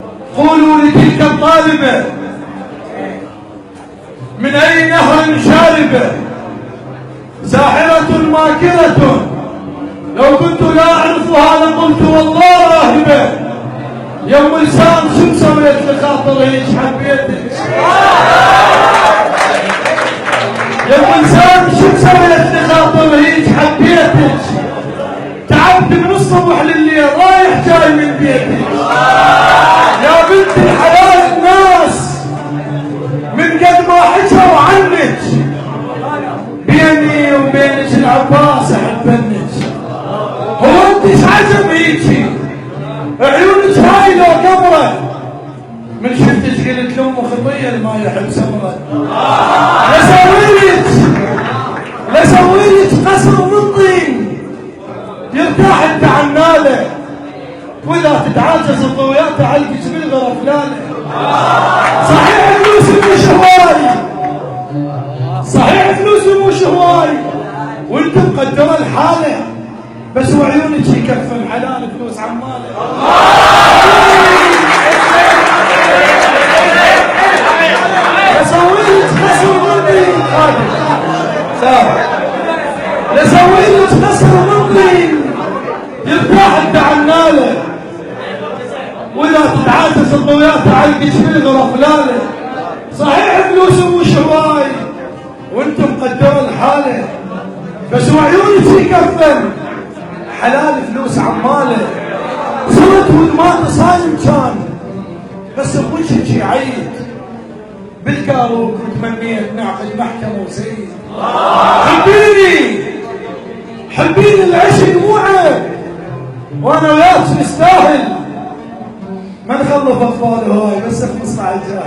قولوا لتلك الطالبة من أي نهر شاربة، ساحرة ماكرة، لو كنت لا أعرفها لقلت والله راهبة. يا ام لسان شو مسويت لخاطر هيك حبيتك؟ يا ام لسان شو مسويت لخاطر هيك حبيتك؟ تعبت من الصبح لليل رايح جاي من بيتك. يا بنت الحلال الناس من قد ما حكوا عنك بيني وبينك العباس احبنك. هو انت ايش عجب هيجي؟ عيونك هاي لو قمره من شفتك قلت لامه خطيه ما يحب سمره. لسويلك قصر من طين يرتاح انت عناله، واذا تتعاجز الضويات تعلقك بالغرفلانه. صحيح فلوس مش هواي، صحيح فلوس مش هواي وانت مقدره الحاله، بس وعيونك يكفن حلال فلوس عماله. لسويلك قصر من طين لسويلك قصر من طين يرتاح انت عناله، واذا تتعاجز الضويات تعلقك بالغرفلانه. صحيح فلوس مش هواي وانت مقدره الحاله، بس وعيونك يكفن حلال فلوس عماله. صرت ودماغي صايم كان بس بوجهك يعيد بالكاروك وتمنيت نعقد محكمه وسيد. حبيني العشق مو عيب وانا وياك نستاهل، ما نخلف اطفال هواي بس 15 جاي.